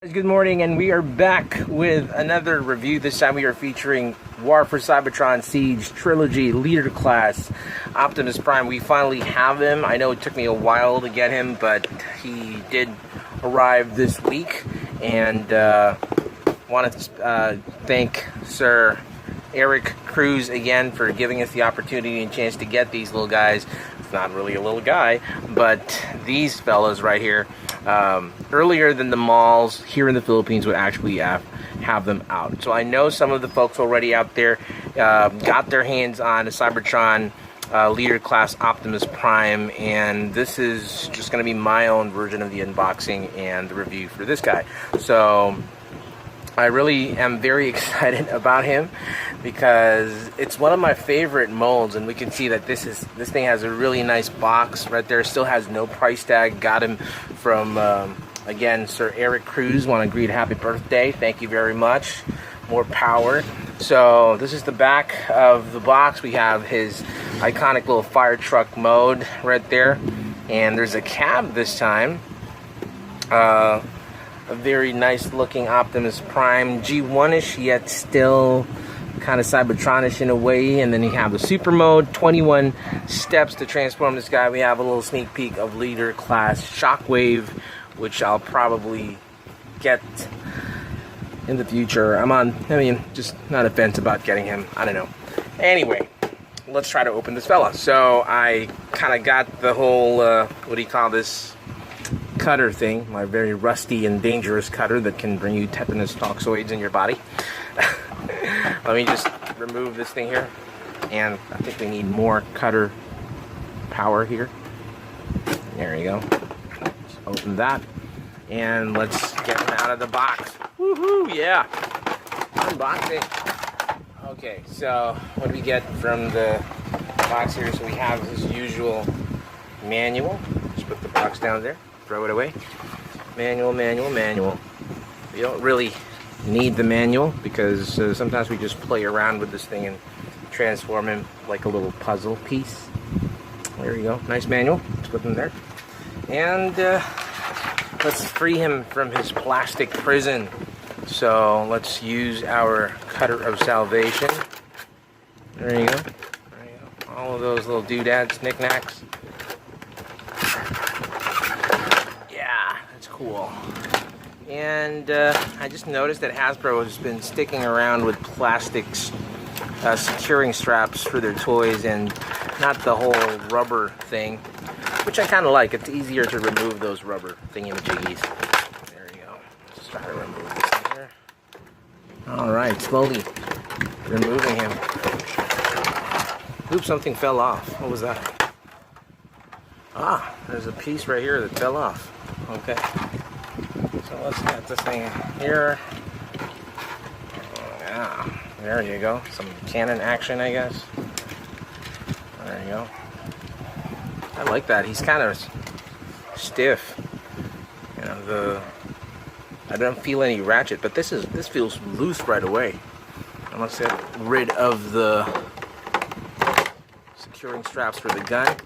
Good morning, and we are back with another review. This time we are featuring War for Cybertron Siege Trilogy Leader Class Optimus Prime. We finally have him. I know it took me a while to get him, but he did arrive this week. And want to thank Sir Eric Cruz again for giving us the opportunity and chance to get these little guys. It's not really a little guy, but these fellas right here. Earlier than the malls here in the Philippines would actually have them out. So I know some of the folks already out there got their hands on a Cybertron Leader Class Optimus Prime, and this is just going to be my own version of the unboxing and the review for this guy. So I really am very excited about him because it's one of my favorite molds, and we can see that this thing has a really nice box right there. Still has no price tag. Got him from again, Sir Eric Cruz. Want to greet happy birthday. Thank you very much. More power. So this is the back of the box. We have his iconic little fire truck mode right there, and there's a cab this time. A very nice looking Optimus Prime, G1-ish, yet still kind of Cybertronish in a way. And then you have the super mode, 21 steps to transform this guy. We have a little sneak peek of Leader Class Shockwave, which I'll probably get in the future. Just not a fence about getting him. I don't know. Anyway, let's try to open this fella. So I kind of got the whole, what do you call this? Cutter thing, my very rusty and dangerous cutter that can bring you tetanus toxoids in your body. Let me just remove this thing here, and I think we need more cutter power here. There you go. Just open that, and let's get him out of the box. Woohoo! Yeah, unboxing. Okay, so what do we get from the box here? So we have this usual manual. Just put the box down there. Throw it away. Manual. We don't really need the manual because sometimes we just play around with this thing and transform him like a little puzzle piece. There you go. Nice manual. Let's put him there. And let's free him from his plastic prison. So let's use our cutter of salvation. There you go. All of those little doodads, knickknacks. Cool. And I just noticed that Hasbro has been sticking around with plastics securing straps for their toys and not the whole rubber thing, which I kind of like. It's easier to remove those rubber thingy-majiggies. There you go. Let's try to remove this thing here. Alright, slowly removing him. Oops, something fell off. What was that? Ah, there's a piece right here that fell off. Okay, so let's get this thing here. Yeah, there you go. Some cannon action, I guess. There you go. I like that. He's kind of stiff. You know, I don't feel any ratchet, but this feels loose right away. I must get rid of the securing straps for the gun.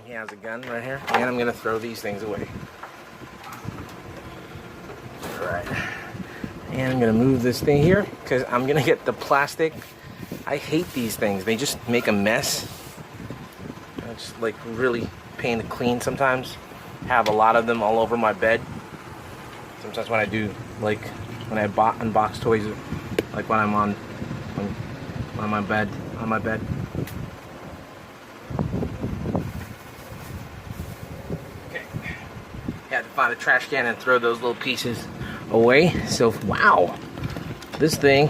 He has a gun right here, and I'm gonna throw these things away. Alright, and I'm gonna move this thing here because I'm gonna get the plastic. I hate these things, they just make a mess. It's like really pain to clean sometimes. Have a lot of them all over my bed. Sometimes when I do, like when I unbox toys, like when I'm on my bed. Had to find a trash can and throw those little pieces away. So wow, this thing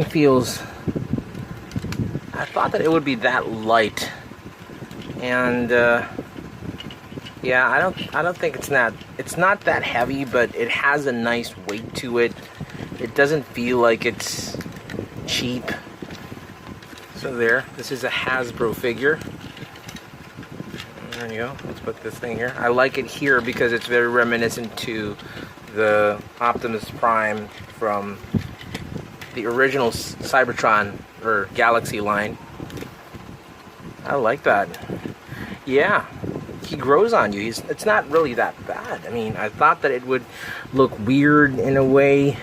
feels, I thought that it would be that light, and yeah, I don't think it's not that heavy, but it has a nice weight to it. It doesn't feel like it's cheap. So this is a Hasbro figure. There you go. Let's put this thing here. I like it here because it's very reminiscent to the Optimus Prime from the original Cybertron or Galaxy line. I like that. Yeah, he grows on you. It's not really that bad. I mean, I thought that it would look weird in a way.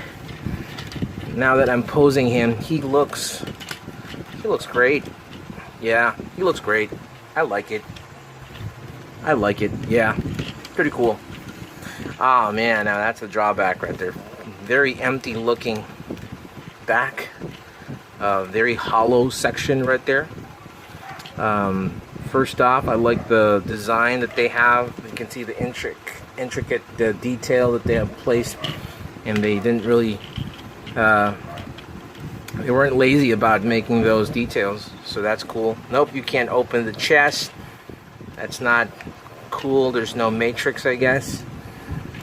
Now that I'm posing him, he looks great. Yeah, he looks great. I like it. I like it. Yeah, pretty cool. Oh man, now that's a drawback right there. Very empty looking back. Very hollow section right there. First off, I like the design that they have. You can see the intricate detail that they have placed, and they didn't really, they weren't lazy about making those details, so that's cool. Nope, you can't open the chest. That's not cool. There's no matrix, I guess.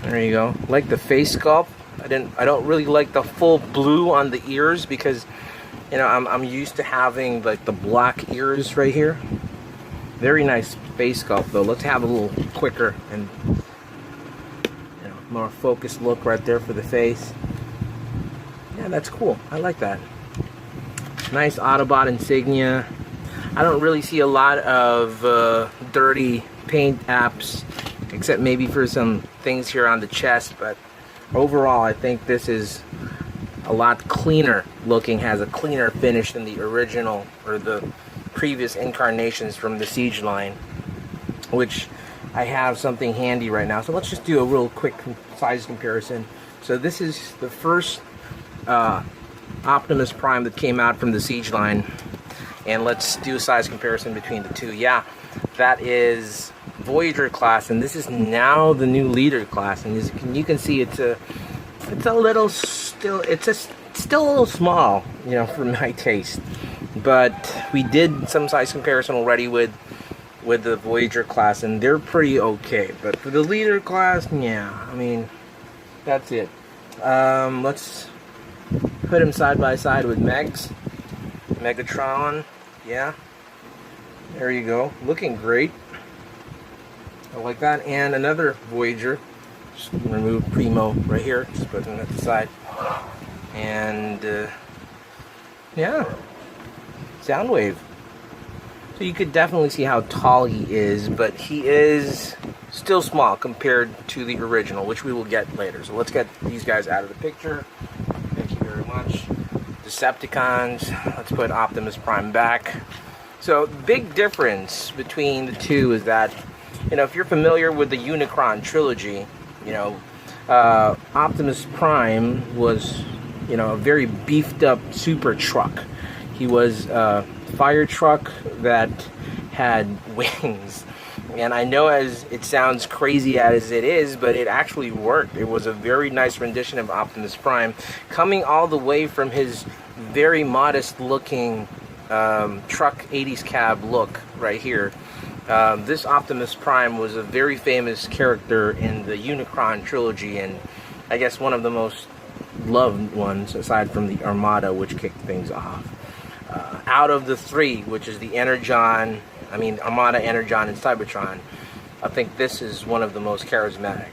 There you go. Like the face sculpt. I don't really like the full blue on the ears because, you know, I'm used to having like the black ears right here. Very nice face sculpt though. Let's have a little quicker and, you know, more focused look right there for the face. Yeah, that's cool. I like that. Nice Autobot insignia. I don't really see a lot of dirty paint apps, except maybe for some things here on the chest, but overall I think this is a lot cleaner looking, has a cleaner finish than the original or the previous incarnations from the Siege line, which I have something handy right now. So let's just do a real quick size comparison. So this is the first Optimus Prime that came out from the Siege line, and let's do a size comparison between the two. Yeah, that is Voyager class, and this is now the new Leader class, and as you can see, it's a little still a little small, you know, for my taste. But we did some size comparison already with the Voyager class, and they're pretty okay. But for the Leader class, yeah, I mean, that's it. Let's put him side by side with Megatron. Yeah, there you go, looking great. I like that. And another Voyager. Just remove Primo right here. Just put him at the side. And yeah, Soundwave. So you could definitely see how tall he is, but he is still small compared to the original, which we will get later. So let's get these guys out of the picture. Thank you very much. Decepticons. Let's put Optimus Prime back. So big difference between the two is that, you know, if you're familiar with the Unicron trilogy, you know, Optimus Prime was, you know, a very beefed up super truck. He was a fire truck that had wings. And I know as it sounds crazy as it is, but it actually worked. It was a very nice rendition of Optimus Prime, coming all the way from his very modest looking truck 80s cab look right here. This Optimus Prime was a very famous character in the Unicron trilogy, and I guess one of the most loved ones aside from the Armada, which kicked things off. Out of the three, which is the Armada, Energon, and Cybertron, I think this is one of the most charismatic.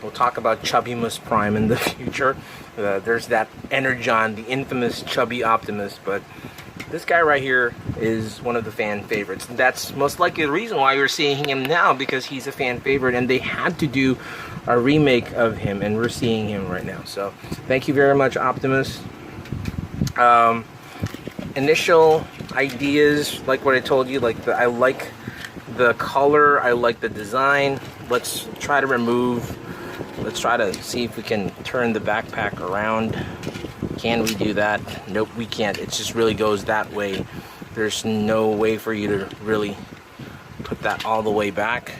We'll talk about Chubbymus Prime in the future. There's that Energon, the infamous chubby Optimus, but this guy right here is one of the fan favorites. That's most likely the reason why you're seeing him now, because he's a fan favorite, and they had to do a remake of him, and we're seeing him right now. So thank you very much, Optimus. Initial ideas, like what I told you, I like the color, I like the design. Let's try to see if we can turn the backpack around. Can we do that? Nope, we can't. It just really goes that way. There's no way for you to really put that all the way back.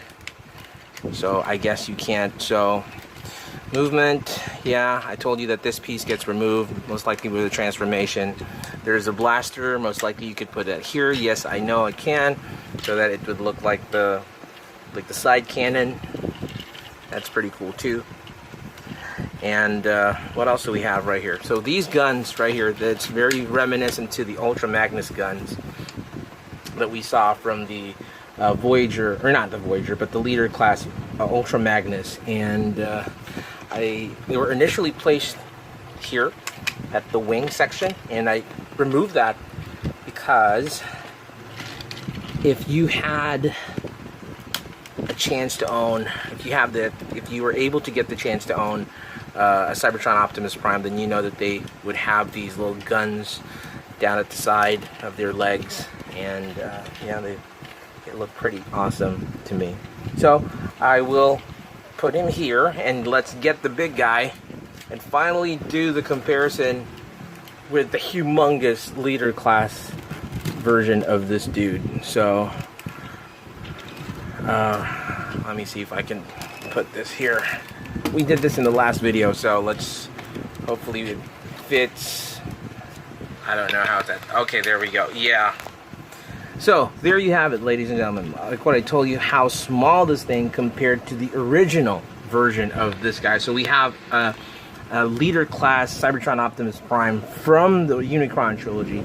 So I guess you can't. So movement, yeah, I told you that this piece gets removed, most likely with a transformation. There's a blaster, most likely you could put that here. Yes, I know I can, so that it would look like the side cannon. That's pretty cool too. And what else do we have right here? So these guns right here, that's very reminiscent to the Ultra Magnus guns that we saw from the Voyager, or not the Voyager, but the Leader class Ultra Magnus. And they were initially placed here at the wing section, and I removed that because if you had chance to own, if you were able to get the chance to own a Cybertron Optimus Prime, then you know that they would have these little guns down at the side of their legs, and yeah, they look pretty awesome to me. So I will put him here, and let's get the big guy and finally do the comparison with the humongous leader class version of this dude. So let me see if I can put this here. We did this in the last video, so let's hopefully it fits. I don't know how that. Okay, there we go. Yeah. So there you have it, ladies and gentlemen. Like what I told you, how small this thing compared to the original version of this guy. So we have a leader class Cybertron Optimus Prime from the Unicron trilogy,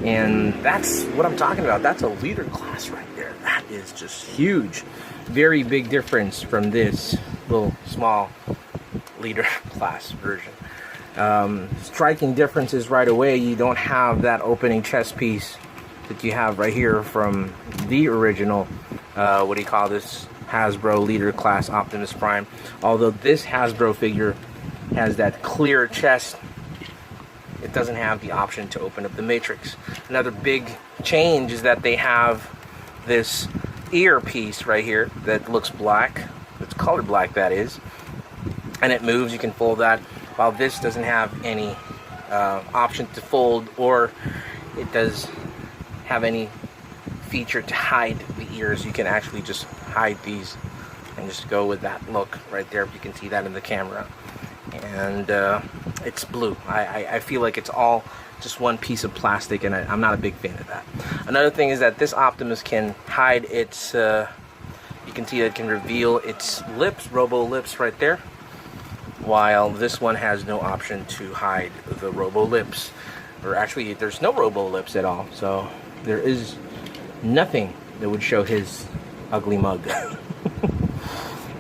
and that's what I'm talking about. That's a leader class right there. That is just huge. Very big difference from this little small leader class version. Striking differences right away. You don't have that opening chest piece that you have right here from the original, what do you call this, Hasbro leader class Optimus Prime. Although this Hasbro figure has that clear chest, it doesn't have the option to open up the matrix. Another big change is that they have this ear piece right here that looks black. It's color black, that is, and it moves. You can fold that, while this doesn't have any option to fold, or it does have any feature to hide the ears. You can actually just hide these and just go with that look right there. You can see that in the camera, and it's blue. I feel like it's all just one piece of plastic, and I'm not a big fan of that. Another thing is that this Optimus can hide its you can see it can reveal its lips, robo lips right there, while this one has no option to hide the robo lips, or actually there's no robo lips at all. So there is nothing that would show his ugly mug.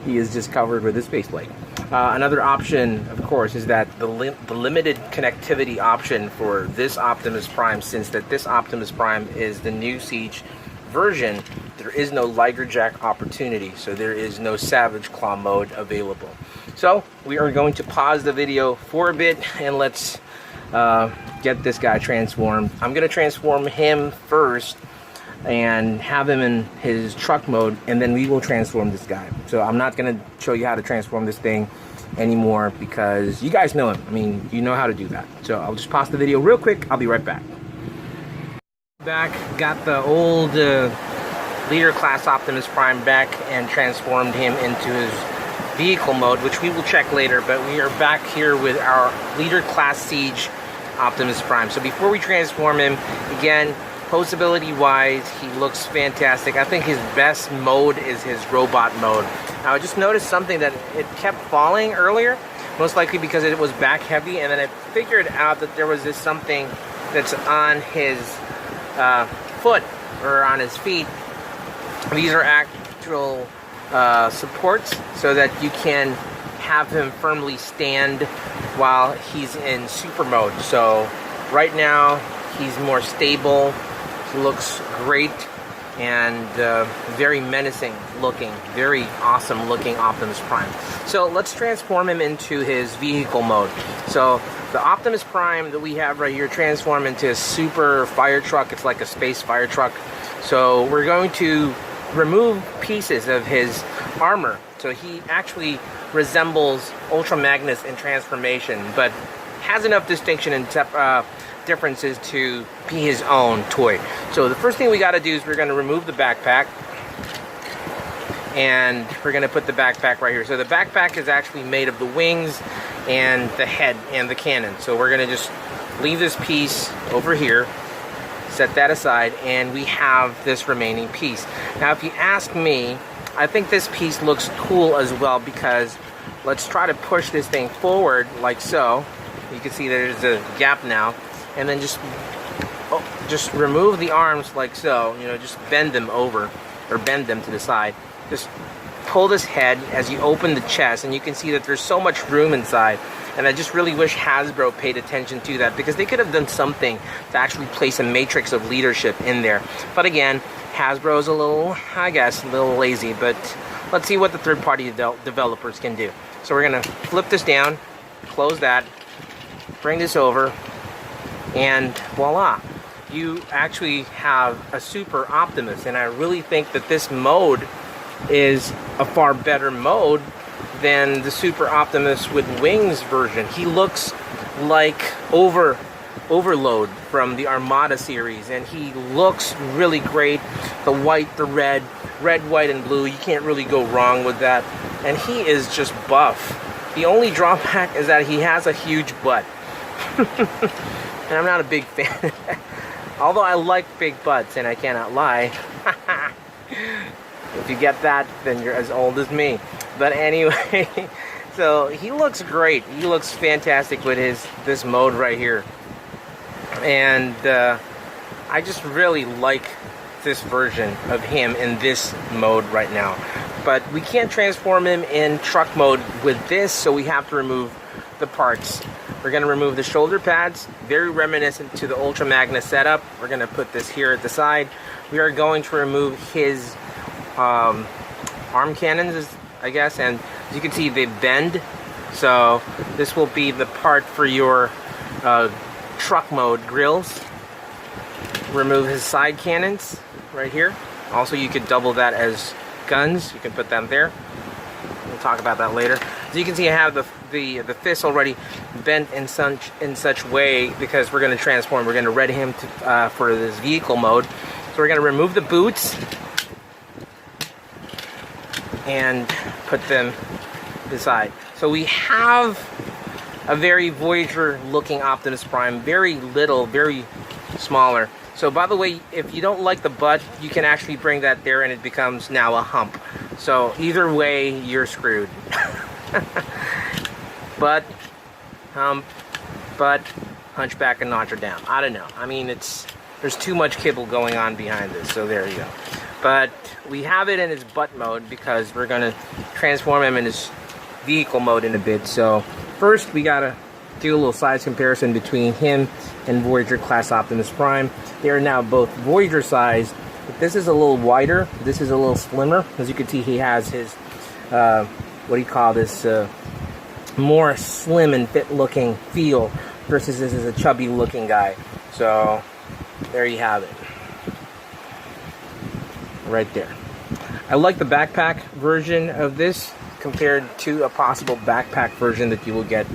He is just covered with his faceplate. Another option, of course, is that the limited connectivity option for this Optimus Prime, since that this Optimus Prime is the new Siege version, there is no Liger Jack opportunity, so there is no Savage Claw mode available. So we are going to pause the video for a bit, and let's get this guy transformed. I'm going to transform him first and have him in his truck mode, and then we will transform this guy. So I'm not going to show you how to transform this thing anymore, because you guys know him. I mean, you know how to do that. So I'll just pause the video real quick. I'll be right back. Got the old leader class Optimus Prime back and transformed him into his vehicle mode, which we will check later, but we are back here with our leader class Siege Optimus Prime. So before we transform him, again, posability wise, he looks fantastic. I think his best mode is his robot mode. Now I just noticed something, that it kept falling earlier, most likely because it was back heavy, and then I figured out that there was this something that's on his foot, or on his feet. These are actual supports, so that you can have him firmly stand while he's in super mode. So right now he's more stable. He looks great, and very menacing looking, very awesome looking Optimus Prime. So let's transform him into his vehicle mode. So the Optimus Prime that we have right here transform into a super fire truck. It's like a space fire truck. So we're going to remove pieces of his armor. So he actually resembles Ultra Magnus in transformation, but has enough distinction and differences to be his own toy. So the first thing we got to do is we're going to remove the backpack, and we're going to put the backpack right here. So the backpack is actually made of the wings and the head and the cannon. So we're going to just leave this piece over here, set that aside, and we have this remaining piece. Now if you ask me, I think this piece looks cool as well, because let's try to push this thing forward like so. You can see there's a gap now, and then just remove the arms like so, you know, just bend them over, or bend them to the side. Just pull this head as you open the chest, and you can see that there's so much room inside. And I just really wish Hasbro paid attention to that, because they could have done something to actually place a matrix of leadership in there. But again, Hasbro's a little, I guess, a little lazy, but let's see what the third-party developers can do. So we're gonna flip this down, close that, bring this over, and voila, you actually have a Super Optimus. And I really think that this mode is a far better mode than the Super Optimus with wings version. He looks like Overload from the Armada series, and he looks really great. The white, the red, white, and blue, you can't really go wrong with that. And he is just buff. The only drawback is that he has a huge butt. And I'm not a big fan. Although I like big butts, and I cannot lie. If you get that, then you're as old as me. But anyway, so he looks great. He looks fantastic with this mode right here. And I just really like this version of him in this mode right now. But we can't transform him in truck mode with this, so we have to remove the parts. We're going to remove the shoulder pads, very reminiscent to the Ultra Magna setup. We're going to put this here at the side. We are going to remove his arm cannons, I guess, and as you can see, they bend. So this will be the part for your truck mode grills. Remove his side cannons right here. Also, you could double that as guns. You can put them there. We'll talk about that later. As you can see, I have the fists already bent in such way because we're going to transform. We're going to red him to, for this vehicle mode. So we're going to remove the boots and put them aside. So we have a very Voyager looking Optimus Prime, very little, very smaller. So by the way, if you don't like the butt, you can actually bring that there and it becomes now a hump. So either way, you're screwed. Butt, hump, butt, hunchback, and Notre Dame. I don't know. I mean, there's too much kibble going on behind this, so there you go. But we have it in his butt mode because we're going to transform him in his vehicle mode in a bit. So first, we got to do a little size comparison between him and Voyager class Optimus Prime. They are now both Voyager sized, but this is a little wider, this is a little slimmer. As you can see, he has his what do you call this, more slim and fit looking feel versus this is a chubby looking guy. So there you have it right there. I like the backpack version of this compared to a possible backpack version that you will get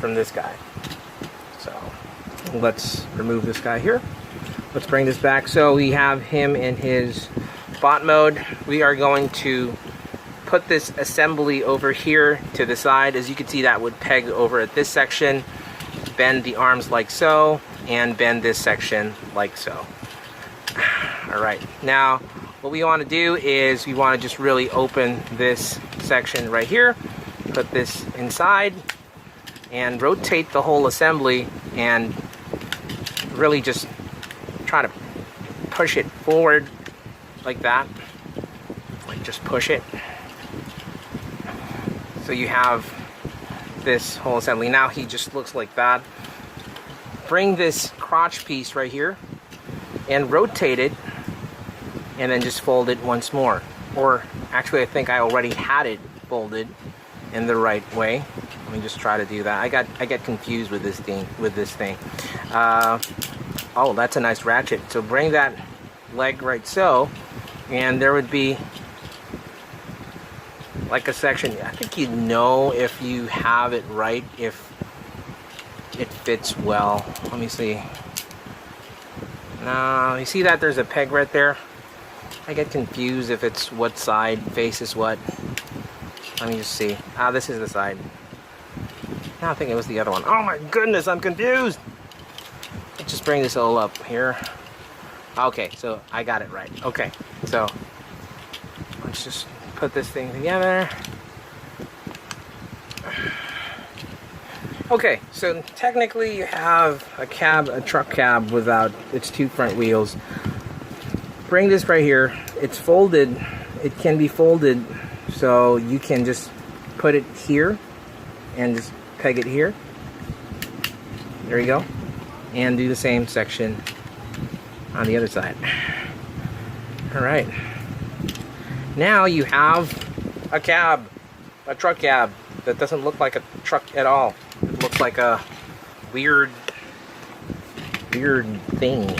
from this guy. So let's remove this guy here. Let's bring this back. So we have him in his bot mode. We are going to put this assembly over here to the side. As you can see, that would peg over at this section, bend the arms like so, and bend this section like so. All right, now what we want to do is we want to just really open this section right here, put this inside, and rotate the whole assembly and really just try to push it forward like that. Like just push it. So you have this whole assembly. Now he just looks like that. Bring this crotch piece right here and rotate it and then just fold it once more. Or actually, I think I already had it folded in the right way. Let me just try to do that. I get confused with this thing. Oh, that's a nice ratchet. So bring that leg right so, and there would be like a section. I think you'd know if you have it right, if it fits well. Let me see. No, you see that there's a peg right there? I get confused if it's what side faces what. Let me just see. Ah, this is the side. No, I think it was the other one. Oh my goodness, I'm confused. Let's just bring this all up here. Okay, so I got it right. Okay, so let's just put this thing together. Okay, so technically you have a truck cab without its two front wheels. Bring this right here. It's folded. It can be folded, so you can just put it here and just peg it here. There you go. And do the same section on the other side. All right. Now you have a cab, a truck cab that doesn't look like a truck at all. It looks like a weird thing.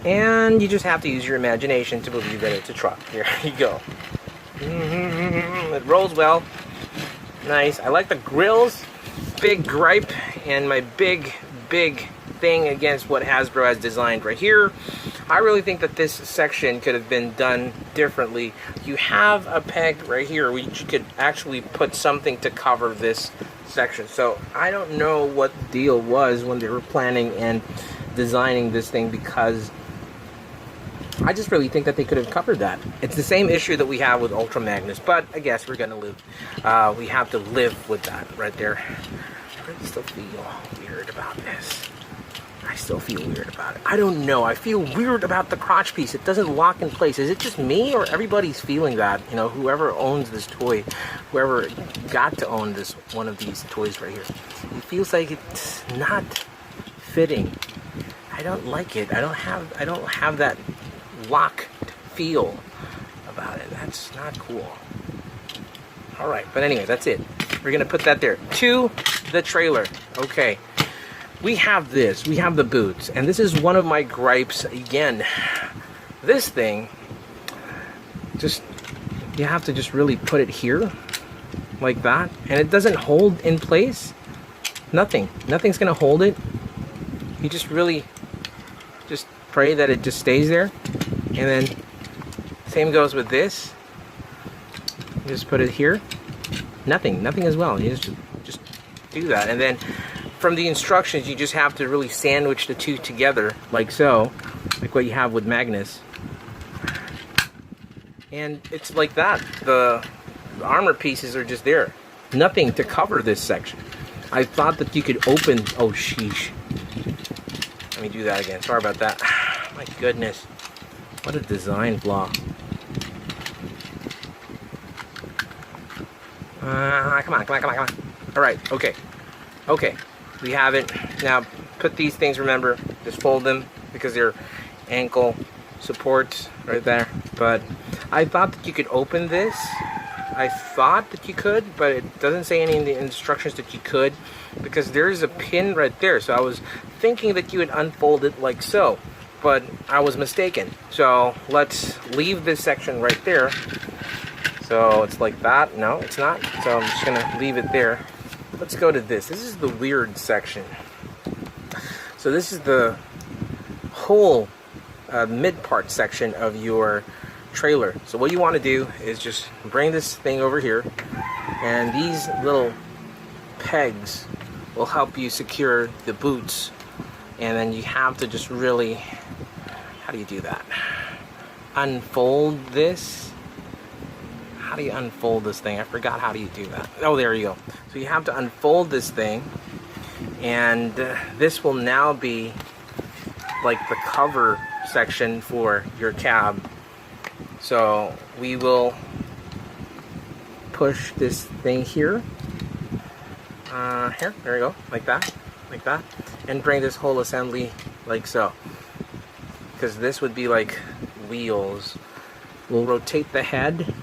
And you just have to use your imagination to believe that it's a truck. Here you go. It rolls well. Nice. I like the grills. Big gripe, and my big thing against what Hasbro has designed right here. I really think that this section could have been done differently. You have a peg right here where you could actually put something to cover this section. So I don't know what the deal was when they were planning and designing this thing, because I just really think that they could have covered that. It's the same issue that we have with Ultra Magnus, but I guess we're gonna live. We have to live with that right there. I still feel weird about this. I still feel weird about it. I don't know. I feel weird about the crotch piece. It doesn't lock in place. Is it just me, or everybody's feeling that? You know, whoever owns this toy, whoever got to own this one of these toys right here, it feels like it's not fitting. I don't like it. I don't have that lock feel about it. That's not cool. All right, but anyway, that's it. We're gonna put that there. To the trailer. Okay. We have this. We have the boots, and this is one of my gripes again. This thing, just, you have to just really put it here like that, and it doesn't hold in place. Nothing's gonna hold it. You just really just pray that it just stays there. And then same goes with this. You just put it here. Nothing as well. You just do that, and then from the instructions, you just have to really sandwich the two together, like so, like what you have with Magnus. And it's like that. The armor pieces are just there. Nothing to cover this section. I thought that you could open... Oh, sheesh. Let me do that again. Sorry about that. My goodness. What a design flaw. Come on. Alright, okay. We have it. Now, put these things, remember, just fold them because they're ankle supports right there. But I thought that you could open this. I thought that you could, but it doesn't say any in the instructions that you could, because there's a pin right there. So I was thinking that you would unfold it like so, but I was mistaken. So let's leave this section right there. So it's like that. No, it's not. So I'm just gonna leave it there. Let's go to this. This is the weird section. So this is the whole mid-part section of your trailer. So what you want to do is just bring this thing over here, and these little pegs will help you secure the boots. And then you have to just really, how do you do that? Unfold this. How do you unfold this thing? I forgot how do you do that. Oh, there you go. So you have to unfold this thing, and this will now be like the cover section for your cab. So we will push this thing here, there we go, like that, and bring this whole assembly like so, because this would be like wheels. We'll rotate the head,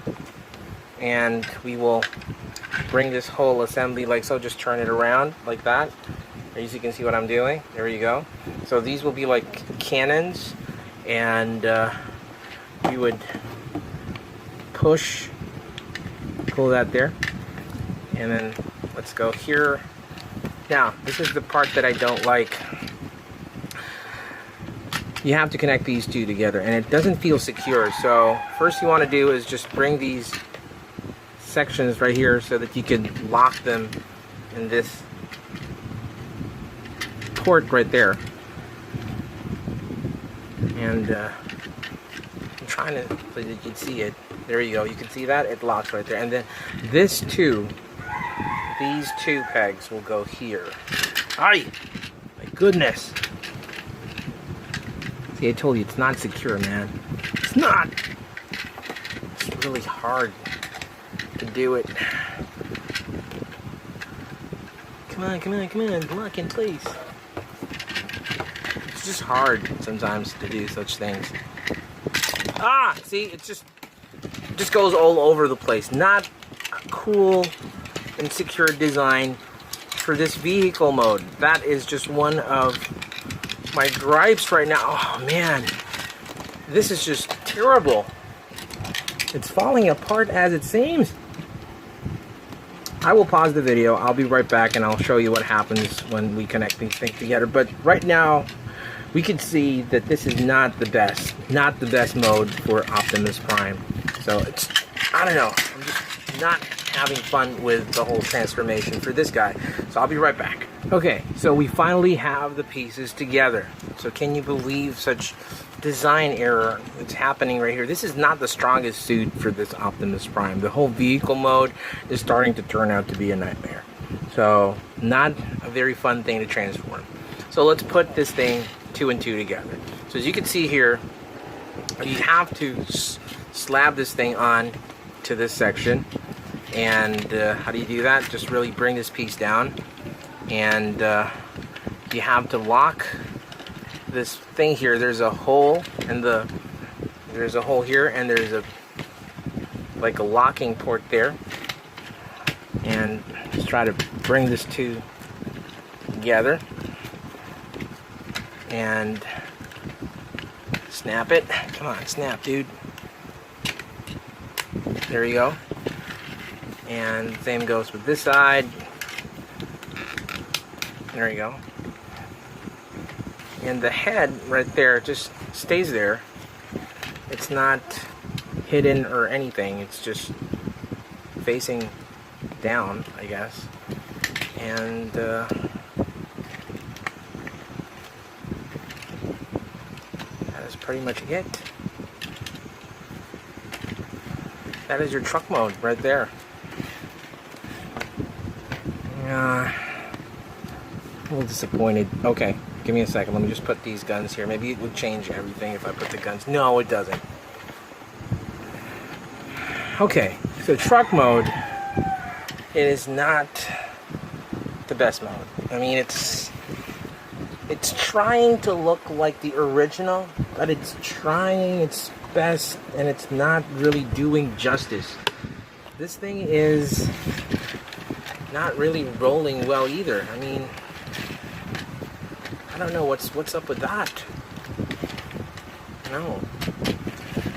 and we will bring this whole assembly like so. Just turn it around like that. As you can see what I'm doing. There you go. So these will be like cannons, and we would pull that there, and then let's go here. Now this is the part that I don't like. You have to connect these two together, and it doesn't feel secure. So first you want to do is just bring these sections right here so that you can lock them in this port right there. And I'm trying to, so that you can see it. There you go. You can see that? It locks right there. And then these two pegs will go here. Ay! My goodness. See, I told you, it's not secure, man. It's not. It's really hard to do it. Come on, lock in place. It's just hard sometimes to do such things. Ah, see, it's just, just goes all over the place. Not a cool and secure design for this vehicle mode. That is just one of my gripes right now. Oh man, this is just terrible. It's falling apart as it seems. I will pause the video. I'll be right back and I'll show you what happens when we connect these things together. But right now, we can see that this is not the best mode for Optimus Prime. So it's, I don't know, I'm just not having fun with the whole transformation for this guy. So I'll be right back. Okay, so we finally have the pieces together. So can you believe such design error that's happening right here? This is not the strongest suit for this Optimus Prime. The whole vehicle mode is starting to turn out to be a nightmare. So not a very fun thing to transform. So let's put this thing 2 and 2 together. So as you can see here, you have to slab this thing on to this section. And how do you do that? Just really bring this piece down, and you have to lock this thing here. There's a hole, and there's a hole here, and there's a like a locking port there. And just try to bring this two together and snap it. Come on, snap, dude. There you go. And same goes with this side. There you go. And the head right there just stays there. It's not hidden or anything. It's just facing down, I guess. And that is pretty much it. That is your truck mode right there. A little disappointed. Okay, give me a second. Let me just put these guns here. Maybe it would change everything if I put the guns. No, it doesn't. Okay, so truck mode, it is not the best mode. I mean, it's trying to look like the original, but it's trying its best, and it's not really doing justice. This thing is not really rolling well either. I mean, I don't know what's up with that. No,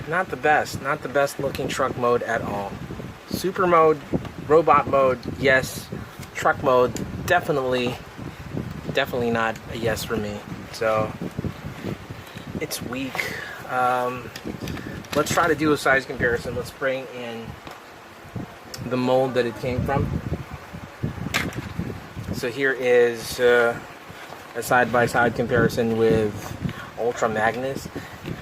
not the best looking truck mode at all. Super mode, robot mode, yes. Truck mode, definitely not a yes for me. So it's weak. Let's try to do a size comparison. Let's bring in the mold that it came from. So here is a side-by-side comparison with Ultra Magnus.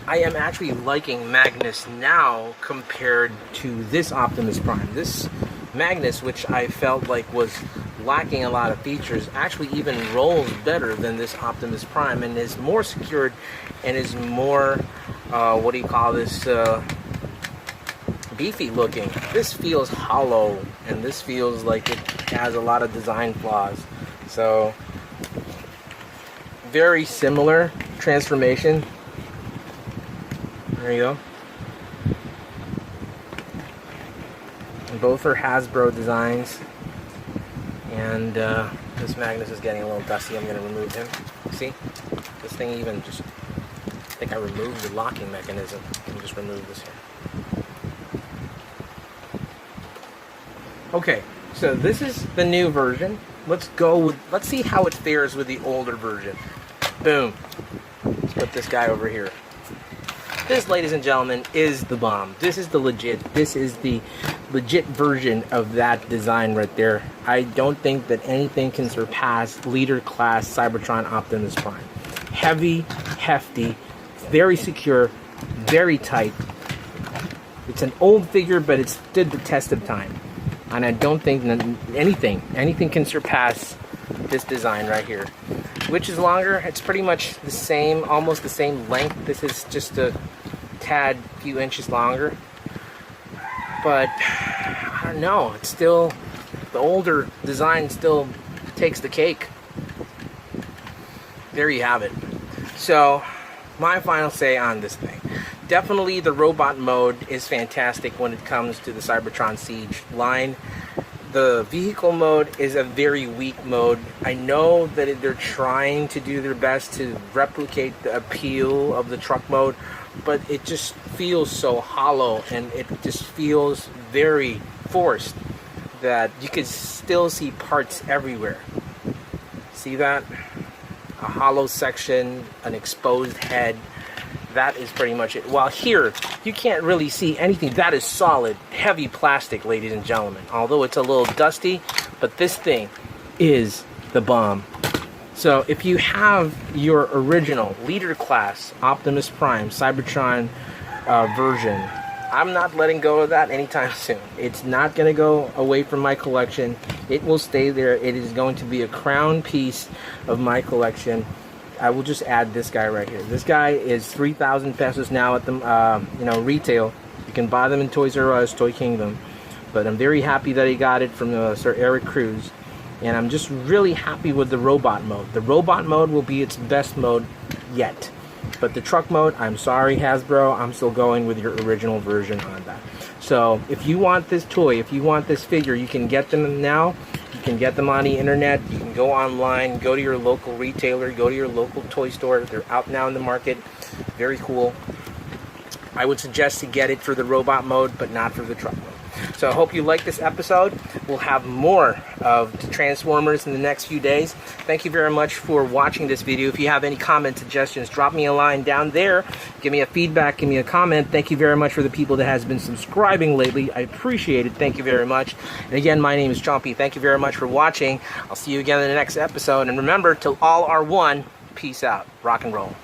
I am actually liking Magnus now compared to this Optimus Prime. This Magnus, which I felt like was lacking a lot of features, actually even rolls better than this Optimus Prime and is more secured and is more, what do you call this, beefy looking. This feels hollow, and this feels like it has a lot of design flaws. So very similar transformation. There you go. And both are Hasbro designs. And this Magnus is getting a little dusty. I'm going to remove him. See? This thing even just, I think I removed the locking mechanism. Let me just remove this here. Okay, so this is the new version. Let's see how it fares with the older version. Boom. Let's put this guy over here. This, ladies and gentlemen, is the bomb. This is the legit version of that design right there. I don't think that anything can surpass leader class Cybertron Optimus Prime. Heavy, hefty, very secure, very tight. It's an old figure, but it stood the test of time. And I don't think that anything can surpass this design right here. Which is longer? It's pretty much the same, almost the same length. This is just a tad, few inches longer. But I don't know. It's still, the older design still takes the cake. There you have it. So my final say on this thing. Definitely the robot mode is fantastic when it comes to the Cybertron Siege line. The vehicle mode is a very weak mode. I know that they're trying to do their best to replicate the appeal of the truck mode, but it just feels so hollow and it just feels very forced that you could still see parts everywhere. See that? A hollow section, an exposed head. That is pretty much it. While here, you can't really see anything. That is solid, heavy plastic, ladies and gentlemen. Although it's a little dusty, but this thing is the bomb. So if you have your original leader class Optimus Prime Cybertron version, I'm not letting go of that anytime soon. It's not going to go away from my collection. It will stay there. It is going to be a crown piece of my collection. I will just add this guy right here. This guy is 3,000 pesos now at the retail. You can buy them in Toys R Us, Toy Kingdom. But I'm very happy that he got it from Sir Eric Cruz. And I'm just really happy with the robot mode. The robot mode will be its best mode yet. But the truck mode, I'm sorry Hasbro, I'm still going with your original version on that. So if you want this toy, if you want this figure, you can get them now. You can get them on the internet. You can go online, go to your local retailer, go to your local toy store. They're out now in the market. Very cool. I would suggest to get it for the robot mode, but not for the truck mode. So I hope you like this episode. We'll have more of the Transformers in the next few days. Thank you very much for watching this video. If you have any comment suggestions, drop me a line down there. Give me a feedback, give me a comment. Thank you very much for the people that has been subscribing lately. I appreciate it. Thank you very much. And again, my name is Chompy. Thank you very much for watching. I'll see you again in the next episode. And remember, till all are one, peace out. Rock and roll.